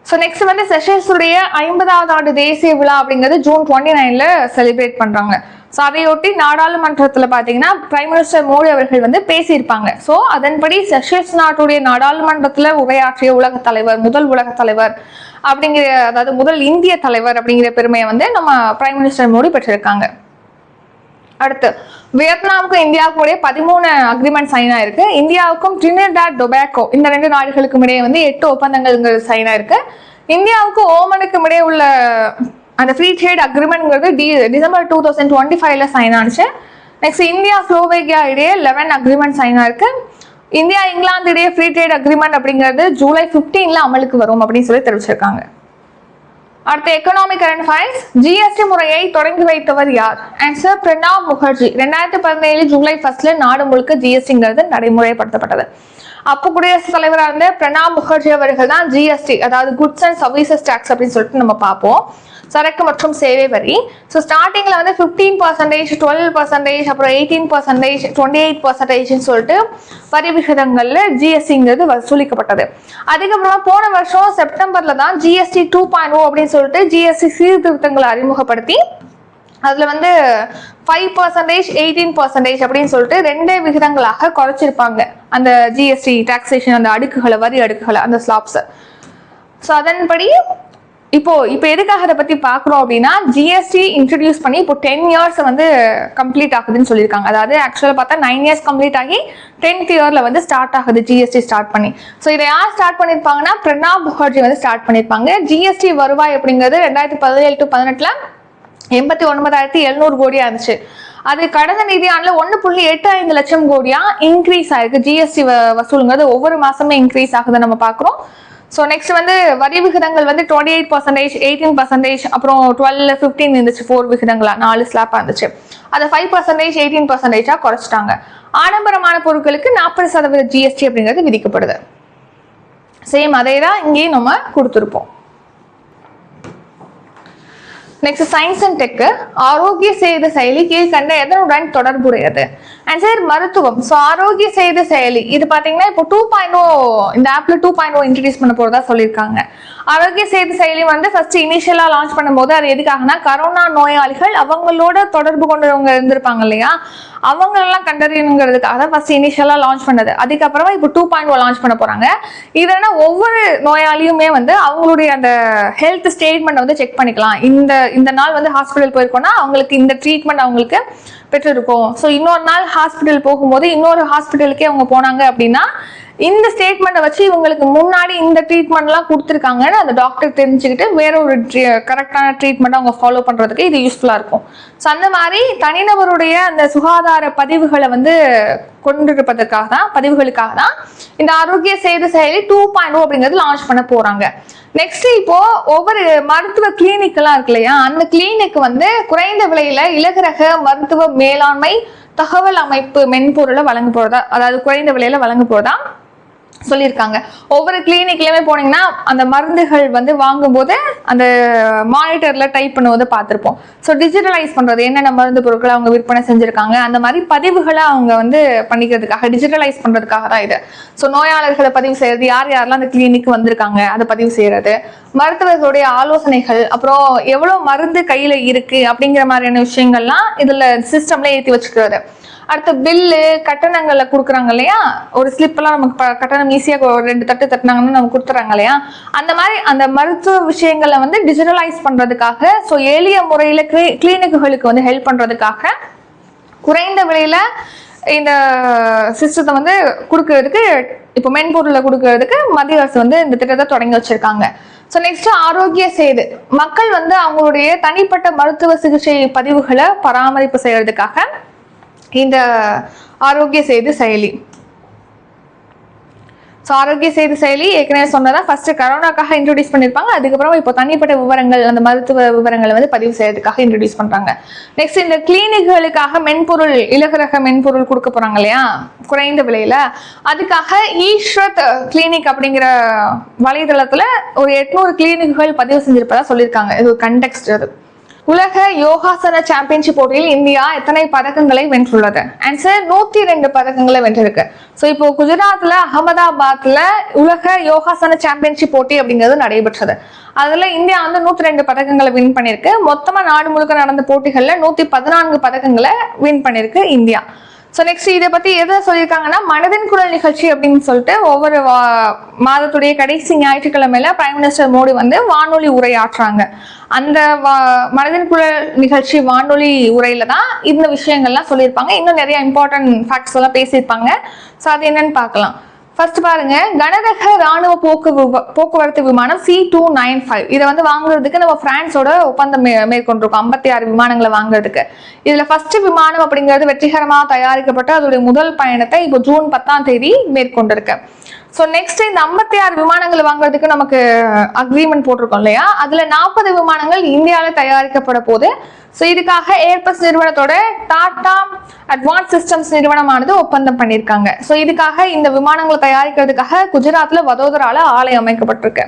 ஸோ நெக்ஸ்ட் செஷல்ஸ் உடைய 50வது ஆண்டு தேசிய விழா அப்படிங்கிறது ஜூன் 29 செலிப்ரேட் பண்றாங்க. ஸோ அதையொட்டி நாடாளுமன்றத்தில் பார்த்தீங்கன்னா பிரைம் மினிஸ்டர் மோடி அவர்கள் பேசியிருப்பாங்க. ஸோ அதன்படி செஷல்ஸ் நாட்டுடைய நாடாளுமன்றத்தில் உரையாற்றிய உலக தலைவர், முதல் உலக தலைவர் அப்படிங்கிற, அதாவது முதல் இந்திய தலைவர் அப்படிங்கிற பெருமையை நம்ம பிரைம் மினிஸ்டர் மோடி பெற்றிருக்காங்க. அடுத்து வியட்நாமுக்கும் இந்தியாவுக்கும் இடையே 13 அக்ரிமெண்ட் சைன் ஆயிருக்கு. இந்தியாவுக்கும் ட்ரினிடாட் டொபாக்கோ இந்த 2 நாடுகளுக்கும் இடையே 8 ஒப்பந்தங்கள் சைன் ஆயிருக்கு. இந்தியாவுக்கும் ஓமனுக்கும் இடையே உள்ள அந்த ஃப்ரீ ட்ரேட் அக்ரிமெண்ட்ங்கிறது டிசம்பர் 2025 சைன் ஆனிச்சு. நெக்ஸ்ட் இந்தியா ஸ்லோவேக்கியா இடையே 11 அக்ரிமெண்ட் சைன் ஆயிருக்கு. இந்தியா இங்கிலாந்து இடையே ஃப்ரீ ட்ரேட் அக்ரிமெண்ட் அப்படிங்கிறது ஜூலை 15 அமலுக்கு வரும் அப்படின்னு சொல்லி தெரிவிச்சிருக்காங்க. அடுத்த எக்கனாமிக் கரண்ட் ஃபைல்ஸ், ஜிஎஸ்டி முறையை தொடங்கி வைத்தவர் யார்? ஆன்சர் பிரணாப் முகர்ஜி. 2017 ஜூலை 1 நாடு முழுக்க ஜிஎஸ்டிங்கிறது நடைமுறைப்படுத்தப்பட்டது. அப்போ குடியரசுத் தலைவராக இருந்த பிரணாப் முகர்ஜி அவர்கள் தான் ஜிஎஸ்டி, அதாவது குட்ஸ் அண்ட் சர்வீசஸ் டாக்ஸ் அப்படின்னு சொல்லிட்டு நம்ம பார்ப்போம், சரக்கு மற்றும் சேவை வரி. ஸோ ஸ்டார்டிங்ல 15%, 12%, அப்புறம் 18%, 28% சொல்லிட்டு வரி விகிதங்கள்ல ஜிஎஸ்டிங்கிறது வசூலிக்கப்பட்டது. அதுக்கப்புறமா போன வருஷம் செப்டம்பர்ல தான் ஜிஎஸ்டி 2.0 அப்படின்னு சொல்லிட்டு ஜிஎஸ்டி சீர்திருத்தங்களை அறிமுகப்படுத்தி அதுல 5%, 18% அப்படின்னு சொல்லிட்டு 2 விகிதங்களாக குறைச்சிருப்பாங்க அந்த ஜிஎஸ்டி டாக்ஸேஷன், அந்த அடுக்குகளை, வரி அடுக்குகளை, அந்த ஸ்லாப்ஸ். ஸோ அதன்படி இப்போ எதுக்காக அதை பத்தி பாக்குறோம் அப்படின்னா, ஜிஎஸ்டி இன்ட்ரடியூஸ் பண்ணி இப்போ 10 இயர்ஸ் கம்ப்ளீட் ஆகுதுன்னு சொல்லியிருக்காங்க. அதாவது ஆக்சுவலா பார்த்தா 9 இயர்ஸ் கம்ப்ளீட் ஆகி 10th இயர்ல ஸ்டார்ட் ஆகுது ஜிஎஸ்டி ஸ்டார்ட் பண்ணி. ஸோ இதை யார் ஸ்டார்ட் பண்ணிருப்பாங்கன்னா பிரணாப் முகர்ஜி ஸ்டார்ட் பண்ணிருப்பாங்க. ஜிஎஸ்டி வருவாய் அப்படிங்கிறது 2017 to 18 89,700 கோடியா இருந்துச்சு. அது கடந்த நிதியாண்டுல 1.85 லட்சம் கோடியா இன்க்ரீஸ் ஆயிருக்கு. ஜிஎஸ்டி வசூலுங்கிறது ஒவ்வொரு மாசமே இன்க்ரீஸ் ஆகுது நம்ம பாக்குறோம். ஸோ நெக்ஸ்ட் வரி விகிதங்கள் 28%, 18%, அப்புறம் 12, 15 இருந்துச்சு, 4 விகிதங்களா 4 ஸ்லாப்பா இருந்துச்சு. அதை 5%, 18% குறைச்சிட்டாங்க. ஆடம்பரமான பொருட்களுக்கு 40% ஜிஎஸ்டி அப்படிங்கிறது விதிக்கப்படுது. சேம் அதே தான் இங்கேயும் நம்ம கொடுத்துருப்போம். Next science and tech, Aarogya Setu செயலி கீழ்கண்ட எதனுடன் தொடர்புடையது? ஆன்சர் மருத்துவம். ஸோ ஆரோக்கிய சேது செயலி இது பாத்தீங்கன்னா இப்போ 2.0 இந்த ஆப்ல 2.0 இன்ட்ரடியூஸ் பண்ண போறதா சொல்லியிருக்காங்க. ஆரோக்கிய சேது செயலி ஃபர்ஸ்ட் இனிஷியலா லான்ச் பண்ணும்போது அது எதுக்காகனா கரோனா நோயாளிகள் அவங்களோட தொடர்பு கொண்டவங்க இருந்திருப்பாங்க இல்லையா, அவங்களெல்லாம் கண்டறியணுங்கிறதுக்காக ஃபர்ஸ்ட் இனிஷியலா லான்ச் பண்ணது. அதுக்கப்புறமா இப்போ 2.0 லான்ச் பண்ண போறாங்க. இதுனா ஒவ்வொரு நோயாளியுமே அவங்களுடைய அந்த ஹெல்த் ஸ்டேட்மெண்ட் செக் பண்ணிக்கலாம். இந்த நாள் ஹாஸ்பிட்டல் போயிருக்கோம்னா அவங்களுக்கு இந்த ட்ரீட்மெண்ட் அவங்களுக்கு பெற்றிருக்கும். ஸோ இன்னொரு நாள் ஹாஸ்பிட்டல் போகும்போது இன்னொரு ஹாஸ்பிட்டலுக்கே அவங்க போனாங்க அப்படின்னா இந்த ஸ்டேட்மெண்ட்டை வச்சு இவங்களுக்கு முன்னாடி இந்த ட்ரீட்மெண்ட்லாம் கொடுத்துருக்காங்கன்னு அந்த டாக்டர் தெரிஞ்சுக்கிட்டு வேற ஒரு கரெக்டான ட்ரீட்மெண்ட் அவங்க ஃபாலோ பண்றதுக்கு இது யூஸ்ஃபுல்லா இருக்கும். ஸோ அந்த மாதிரி தனிநபருடைய அந்த சுகாதார பதிவுகளை பதிவுகளுக்காக தான் இந்த ஆரோக்கிய சேது செயலி 2.0 அப்படிங்கிறது லான்ச் பண்ண போறாங்க. நெக்ஸ்ட் இப்போ ஒவ்வொரு மருத்துவ கிளினிக் எல்லாம் இருக்கு இல்லையா, அந்த கிளினிக் குறைந்த விலையில இலகுரக மருத்துவ மேலாண்மை தகவல் அமைப்பு மென்பொருளை வழங்க போறதா, அதாவது குறைந்த விலையில வழங்க போறதா சொல்லியிருக்காங்க. ஒவ்வொரு கிளினிக்லயுமே போனீங்கன்னா அந்த மருந்துகள் வந்து வாங்கும்போது அந்த மானிட்டர்ல டைப் பண்ணுவதை பார்த்துருப்போம். ஸோ டிஜிட்டலைஸ் பண்றது, என்னென்ன மருந்து பொருட்களை அவங்க விற்பனை செஞ்சிருக்காங்க அந்த மாதிரி பதிவுகளை அவங்க வந்து பண்ணிக்கிறதுக்காக, டிஜிட்டலைஸ் பண்றதுக்காக தான் இது. ஸோ நோயாளர்களை பதிவு செய்யறது, யார் யாரெல்லாம் அந்த கிளினிக் வந்திருக்காங்க அதை பதிவு செய்யறது, மருத்துவர்களுடைய ஆலோசனைகள், அப்புறம் எவ்வளவு மருந்து கையில இருக்கு அப்படிங்கிற மாதிரியான விஷயங்கள்லாம் இதுல சிஸ்டம்ல ஏற்றி வச்சுக்கிறது. அடுத்த பில்லு, கட்டணங்களை கொடுக்குறாங்க இல்லையா, ஒரு ஸ்லிப் எல்லாம் நமக்கு கட்டணம் ஈஸியாக 2 தட்டு தட்டினாங்கன்னு நமக்கு கொடுத்துறாங்க இல்லையா, அந்த மாதிரி அந்த மருத்துவ விஷயங்களை வந்து டிஜிட்டலைஸ் பண்றதுக்காக, ஸோ எளிய முறையில கிளினிக்குகளுக்கு வந்து ஹெல்ப் பண்றதுக்காக குறைந்த விலையில இந்த சிஸ்டத்தை வந்து கொடுக்கறதுக்கு, இப்போ மென்பொருளை கொடுக்கறதுக்கு மத்திய அரசு வந்து இந்த திட்டத்தை தொடங்கி வச்சிருக்காங்க. ஸோ நெக்ஸ்ட் ஆரோக்கிய சேது, மக்கள் வந்து அவங்களுடைய தனிப்பட்ட மருத்துவ சிகிச்சை பதிவுகளை பராமரிப்பு செய்யறதுக்காக இந்த ஆரோக்கிய சேது செயலி. ஸோ ஆரோக்கிய சேது செயலி ஏற்கனவே சொன்னதா ஃபர்ஸ்ட் கரோனாக்காக இன்ட்ரோடியூஸ் பண்ணியிருப்பாங்க. அதுக்கப்புறம் இப்போ தனிப்பட்ட விவரங்கள், அந்த மருத்துவ விவரங்களை வந்து பதிவு செய்யறதுக்காக இன்ட்ரோடியூஸ் பண்றாங்க. நெக்ஸ்ட் இந்த கிளினிக்குகளுக்காக மென்பொருள், இலகுரக மென்பொருள் கொடுக்க போறாங்க இல்லையா குறைந்த விலையில, அதுக்காக ஈஸ்வத் கிளினிக் அப்படிங்கிற வலைதளத்துல ஒரு 800 கிளினிக்குகள் பதிவு செஞ்சிருப்பதா சொல்லியிருக்காங்க. இது ஒரு கண்டெக்ஸ்ட். அது உலக யோகாசன சாம்பியன்ஷிப் போட்டியில் இந்தியா எத்தனை பதக்கங்களை வென்றுள்ளது? ஆன்சர் 102 பதக்கங்களை வென்றிருக்கு. ஸோ இப்போ குஜராத்ல அகமதாபாத்ல உலக யோகாசன சாம்பியன்ஷிப் போட்டி அப்படிங்கிறது நடைபெற்றது. அதுல இந்தியா வந்து 102 பதக்கங்களை வின் பண்ணிருக்கு. மொத்தமா நாடு முழுக்க நடந்த போட்டிகள்ல 114 பதக்கங்களை வின் பண்ணிருக்கு இந்தியா. ஸோ நெக்ஸ்ட் இதை பத்தி எதை சொல்லியிருக்காங்கன்னா, மனதின் குரல் நிகழ்ச்சி அப்படின்னு சொல்லிட்டு ஒவ்வொரு மாதத்துடைய கடைசி ஞாயிற்றுக்கிழமையில பிரைம் மினிஸ்டர் மோடி வந்து வானொலி உரையாற்றுறாங்க. அந்த மனதின் குரல் நிகழ்ச்சி வானொலி உரையில தான் இந்த விஷயங்கள்லாம் சொல்லியிருப்பாங்க. இன்னும் நிறைய இம்பார்ட்டன்ட் ஃபேக்ட்ஸ் எல்லாம் பேசியிருப்பாங்க. ஸோ அது என்னன்னு பார்க்கலாம். ஃபர்ஸ்ட் பாருங்க, கனரக ராணுவ போக்குவரத்து விமானம் C295 இதை வந்து வாங்குறதுக்கு நம்ம பிரான்ஸோட ஒப்பந்தம் மேற்கொண்டிருக்கோம். 56 விமானங்களை வாங்குறதுக்கு. இதுல ஃபர்ஸ்ட் விமானம் அப்படிங்கிறது வெற்றிகரமாக தயாரிக்கப்பட்டு அதோடைய முதல் பயணத்தை இப்போ ஜூன் 10 மேற்கொண்டிருக்கு. ஸோ நெக்ஸ்ட் இந்த 56 விமானங்களை வாங்குறதுக்கு நமக்கு அக்ரிமெண்ட் போட்டிருக்கோம் இல்லையா, அதுல 40 விமானங்கள் இந்தியாவில் தயாரிக்கப்பட போகுது. ஸோ இதுக்காக ஏர்பஸ் நிறுவனத்தோட டாடா அட்வான்ஸ் சிஸ்டம்ஸ் நிறுவனமானது ஒப்பந்தம் பண்ணியிருக்காங்க. ஸோ இதுக்காக இந்த விமானங்களை தயாரிக்கிறதுக்காக குஜராத்ல வதோதரால ஆலை அமைக்கப்பட்டிருக்கு.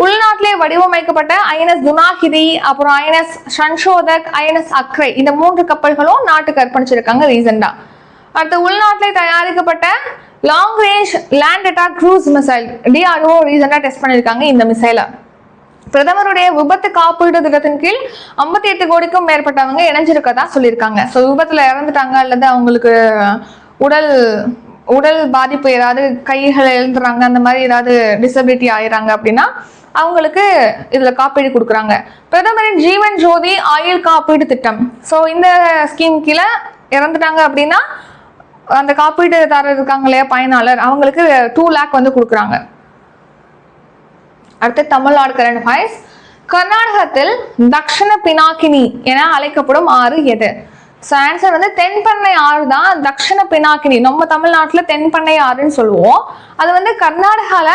உள்நாட்டிலே வடிவமைக்கப்பட்ட INS துனாஹிதி, அப்புறம் INS சன்ஷோதக், INS அக்ரை, இந்த 3 கப்பல்களும் நாட்டுக்கு அர்ப்பணிச்சிருக்காங்க ரீசெண்டா. அடுத்து உள்நாட்டிலே தயாரிக்கப்பட்ட long range land attack cruise missile DRDO ரீசெண்டா டெஸ்ட் பண்ணியிருக்காங்க இந்த மிசைலை. பிரதமருடைய விபத்து காப்பீடு திட்டத்தின் கீழ் 58 கோடிக்கும் மேற்பட்டவங்க இணைஞ்சிருக்கதா சொல்லியிருக்காங்க. ஸோ விபத்துல இறந்துட்டாங்க அல்லது அவங்களுக்கு உடல் பாதிப்பு, ஏதாவது கைகளை எழுந்துறாங்க, அந்த மாதிரி ஏதாவது டிசபிலிட்டி ஆயிடுறாங்க அப்படின்னா அவங்களுக்கு இதுல காப்பீடு கொடுக்குறாங்க. பிரதமரின் ஜீவன் ஜோதி ஆயுள் காப்பீடு திட்டம். ஸோ இந்த ஸ்கீம் கீழே இறந்துட்டாங்க அப்படின்னா அந்த காப்பீடுதாரர் இருக்காங்க இல்லையா பயனாளர், அவங்களுக்கு 2 lakh வந்து கொடுக்குறாங்க. அடுத்து தமிழ்நாடு கரண்ட் அஃபேர்ஸ். கர்நாடகத்தில் தக்ஷண பினாக்கினி என அழைக்கப்படும் ஆறு எது? ஸோ ஆன்சர் வந்து தென்பண்ணை ஆறு தான் தக்ஷண பினாக்கினி. நம்ம தமிழ்நாட்டில் தென்பண்ணை ஆறுன்னு சொல்லுவோம், அது வந்து கர்நாடகால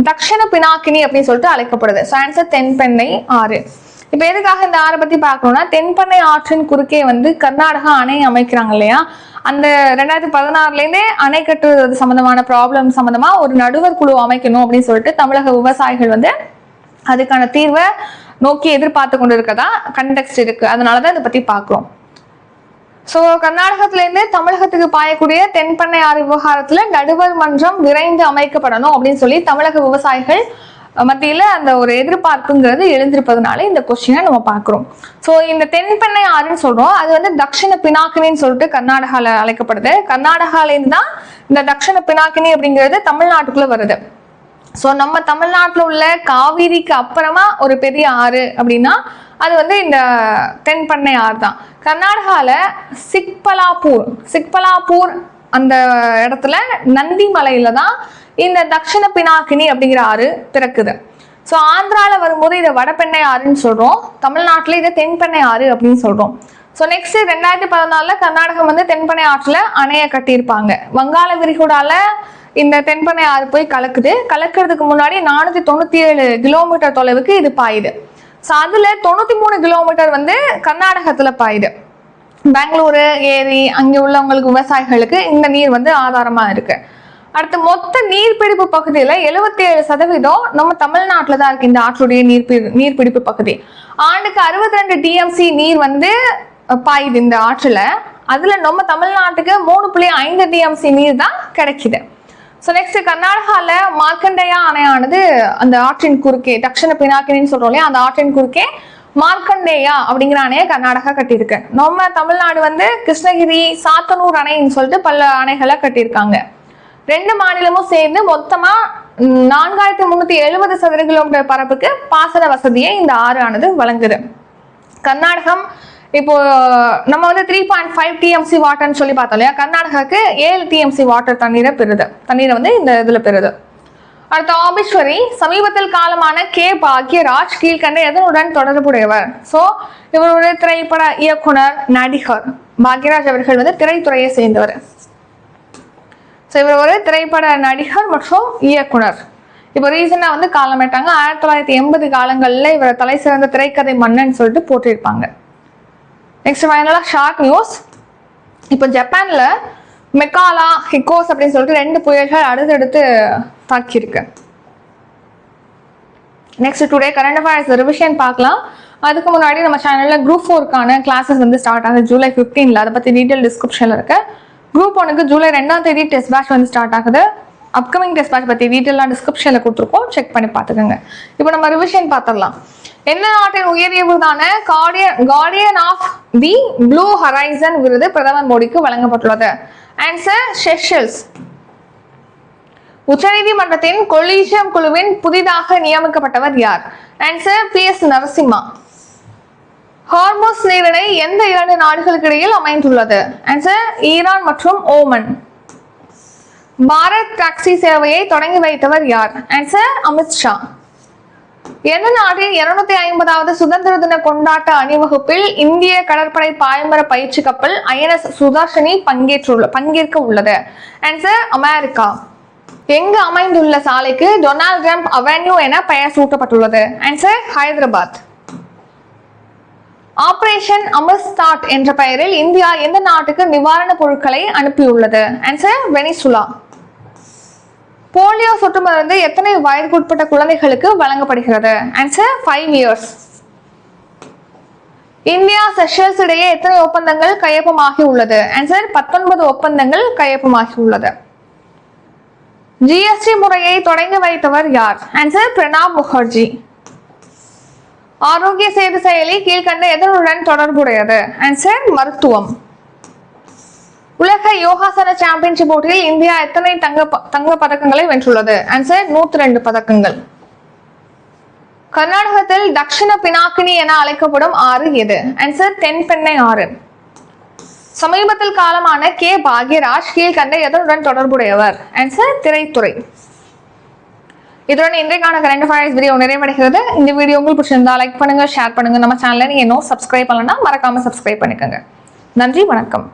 தக்ஷண பினாக்கினி அப்படின்னு சொல்லிட்டு அழைக்கப்படுது. ஸோ ஆன்சர் தென்பண்ணை ஆறு. இப்போ எதுக்காக இந்த ஆறை பத்தி பார்க்கணும்னா, தென்பண்ணை ஆற்றின் குறுக்கே வந்து கர்நாடகா அணை அமைக்கிறாங்க இல்லையா, அந்த 2016 அணை கட்டுறது சம்பந்தமான ப்ராப்ளம் சம்பந்தமா ஒரு நடுவர் குழு அமைக்கணும் அப்படின்னு சொல்லிட்டு தமிழக விவசாயிகள் வந்து அதுக்கான தீர்வை நோக்கி எதிர்பார்த்து கொண்டு இருக்கதா கண்டெக்ஸ்ட் இருக்கு. அதனாலதான் இதை பத்தி பார்க்கிறோம். ஸோ கர்நாடகத்திலேருந்து தமிழகத்துக்கு பாயக்கூடிய தென்பண்ணை ஆறு விவகாரத்துல நடுவர் மன்றம் விரைந்து அமைக்கப்படணும் அப்படின்னு சொல்லி தமிழக விவசாயிகள் மத்தியில அந்த ஒரு எதிர்பார்ப்புங்கிறது எழுந்திருப்பதனால இந்த கொஸ்டினை நம்ம பார்க்கிறோம். ஸோ இந்த தென்பண்ணை ஆறுன்னு சொல்றோம், அது வந்து தக்ஷண பினாக்கினின்னு சொல்லிட்டு கர்நாடகால அழைக்கப்படுது. கர்நாடகாலேருந்து தான் இந்த தக்ஷண பினாக்கினி அப்படிங்கிறது தமிழ்நாட்டுக்குள்ள வருது. ஸோ நம்ம தமிழ்நாட்டில் உள்ள காவிரிக்கு அப்புறமா ஒரு பெரிய ஆறு அப்படின்னா அது வந்து இந்த தென்பண்ணை ஆறு தான். கர்நாடகால சிக்பலாப்பூர் அந்த இடத்துல நந்தி மலையில தான் இந்த தக்ஷண பினாக்கினி அப்படிங்கிற ஆறு பிறக்குது. ஸோ ஆந்திரால வரும்போது இதை வடபெண்ணை ஆறுன்னு சொல்றோம், தமிழ்நாட்டில் இதை தென்பெண்ணை ஆறு அப்படின்னு சொல்றோம். ஸோ நெக்ஸ்ட் 2014 கர்நாடகம் வந்து தென்பெண்ணை ஆற்றுல அணையை கட்டியிருப்பாங்க. வங்காள விரிகுடால இந்த தென்பெண்ணை ஆறு போய் கலக்கிறதுக்கு முன்னாடி 497 கிலோமீட்டர் தொலைவுக்கு இது பாயுது. ஸோ அதுல 93 கிலோமீட்டர் வந்து கர்நாடகத்துல பாயுது. பெங்களூரு ஏரி அங்கே உள்ளவங்களுக்கு விவசாயிகளுக்கு இந்த நீர் வந்து ஆதாரமா இருக்கு. அடுத்து மொத்த நீர்பிடிப்பு பகுதியில 77% நம்ம தமிழ்நாட்டுல தான் இருக்கு இந்த ஆற்றுடைய நீர்பிடிப்பு பகுதி. ஆண்டுக்கு 62 டிஎம்சி நீர் வந்து பாயுது இந்த ஆற்றுல. அதுல நம்ம தமிழ்நாட்டுக்கு 3.5 டிஎம்சி நீர் தான் கிடைக்குது. ஸோ நெக்ஸ்ட் கர்நாடகால மார்க்கண்டேயா அணையானது அந்த ஆற்றின் குறுக்கே, தக்ஷண பினாக்கினின்னு சொல்றோம் இல்லையா, அந்த ஆற்றின் குறுக்கே மார்க்கண்டேயா அப்படிங்கிற அணையை கர்நாடகா கட்டியிருக்கு. நம்ம தமிழ்நாடு வந்து கிருஷ்ணகிரி, சாத்தனூர் அணைன்னு சொல்லிட்டு பல அணைகளை கட்டியிருக்காங்க. 2 மாநிலமும் சேர்ந்து மொத்தமா 4370 சதுர கிலோமீட்டர் பரப்புக்கு பாசன வசதியை இந்த ஆறு ஆனது வழங்குது. கர்நாடகம் இப்போ நம்ம வந்து 3.5 டிஎம்சி வாட்டர்னு சொல்லி பார்த்தோம் இல்லையா, கர்நாடகாவுக்கு 7 டிஎம்சி வாட்டர் தண்ணீரை வந்து இந்த இதுல பெறுது. அடுத்த ஆபிஸ்வரி, சமீபத்தில் காலமான கே பாக்யராஜ் கீழ்கண்ட எதனுடன் தொடர்புடையவர்? ஸோ இவருடைய திரைப்பட இயக்குனர், நடிகர். பாக்யராஜ் அவர்கள் வந்து திரைத்துறையை சேர்ந்தவர். ஸோ இவர் ஒரு திரைப்பட நடிகர் மற்றும் இயக்குனர். இப்போ ரீசெண்டாக வந்து காலமாயிட்டாங்க. 1980 காலங்களில் இவரை தலை சிறந்த திரைக்கதை மன்னன் சொல்லிட்டு போட்டிருப்பாங்க. நெக்ஸ்ட் ஃபைனலாக ஷார்க் நியூஸ். இப்போ ஜப்பான்ல மெக்காலா, ஹிக்கோஸ் அப்படின்னு சொல்லிட்டு 2 புயல்கள் அடுத்தடுத்து தாக்கியிருக்கு. Next today current affairs revision பார்க்கலாம். அதுக்கு முன்னாடி நம்ம சேனல்ல குரூப் 4க்கான கிளாஸஸ் வந்து ஸ்டார்ட் ஆகுது ஜூலை 15. அதை பற்றி டீட்டெயில் டிஸ்கிரிப்ஷனில் இருக்கு. குரூப் 1க்கு ஜூலை 2ஆம் தேதி டெஸ்ட் பேட்ச் வந்து ஸ்டார்ட் ஆகுது. அப்கமிங் டெஸ்ட் பேட்ச் பற்றி டீட்டெயிலாக டிஸ்கிரிப்ஷனில் கொடுத்துருக்கோம், செக் பண்ணி பார்த்துக்கோங்க. இப்போ நம்ம ரிவிஷன் பார்த்துடலாம். என்ன நாட்டின் உயரிய விருதான Guardian of the Blue Horizon விருது பிரதமர் மோடிக்கு வழங்கப்பட்டுள்ளது? Answer Seychelles. உச்சநீதிமன்றத்தின் கொலீஜியம் குழுவின் புதிதாக நியமிக்கப்பட்டவர் யார்? Answer PS Narasimha. ஹார்மோஸ் நீரிணை எந்த 2 நாடுகளுக்கு இடையில் அமைந்துள்ளது? ஆன்சர் ஈரான் மற்றும் ஓமன். பாரத் டாக்ஸி சேவையை தொடங்கி வைத்தவர் யார்? ஆன்சர் அமித்ஷா. எந்த நாட்டின் 250வது சுதந்திர தின கொண்டாட்ட அணிவகுப்பில் இந்திய கடற்படை பாய்மர பயிற்சி கப்பல் INS சுதர்ஷினி பங்கேற்க உள்ளது? Answer America. எங்கு அமைந்துள்ள சாலைக்கு டொனால்ட் ட்ரம்ப் அவென்யூ என பெயர் சூட்டப்பட்டுள்ளது? ஆன்சர் ஹைதராபாத். ஆபரேஷன் அமர்ஸ்தாட் என்ற பெயரில் இந்தியா எந்த நாட்டுக்கு நிவாரணப் பொருட்களை அனுப்பியுள்ளது? Answer Venezuela. போலியோ சொட்டு மருந்து எத்தனை வயதுக்குட்பட்ட குழந்தைகளுக்கு வழங்கப்படுகிறது? Answer 5 years. இந்தியா செஷல்ஸ் இடையே எத்தனை ஒப்பந்தங்கள் கையொப்பமாகி உள்ளது? ஆன்சர் 19 ஒப்பந்தங்கள் கையொப்பமாகி உள்ளது. GST முறையை தொடங்கி வைத்தவர் யார்? ஆன்சர் பிரணாப் முகர்ஜி. ஆரோக்கிய சேது செயலி கீழ்கண்ட எதனுடன் தொடர்புடையது? ஆன்சர் மருத்துவம். உலக யோகாசன சாம்பியன்ஷிப் போட்டியில் இந்தியா எத்தனை தங்க பதக்கங்களை வென்றுள்ளது? ஆன்சர் 102 பதக்கங்கள். கர்நாடகத்தில் தக்ஷண பினாக்கினி என அழைக்கப்படும் ஆறு எது? ஆன்சர் தென்பெண்ணை ஆறு. சமீபத்தில் காலமான கே பாக்யராஜ் கீழ்கண்ட எதனுடன் தொடர்புடையவர்? ஆன்சர் திரைத்துறை. இதுடன் இன்றைக்கான கரண்ட் அஃபேர்ஸ் வீடியோ நிறைவடைகிறது. இந்த வீடியோ உங்களுக்கு பிடிச்சிருந்தா லைக் பண்ணுங்க, ஷேர் பண்ணுங்க. நம்ம சேனலை நீங்க இன்னும் சப்ஸ்கிரைப் பண்ணலன்னா மறக்காம சப்ஸ்கிரைப் பண்ணிக்கோங்க. நன்றி, வணக்கம்.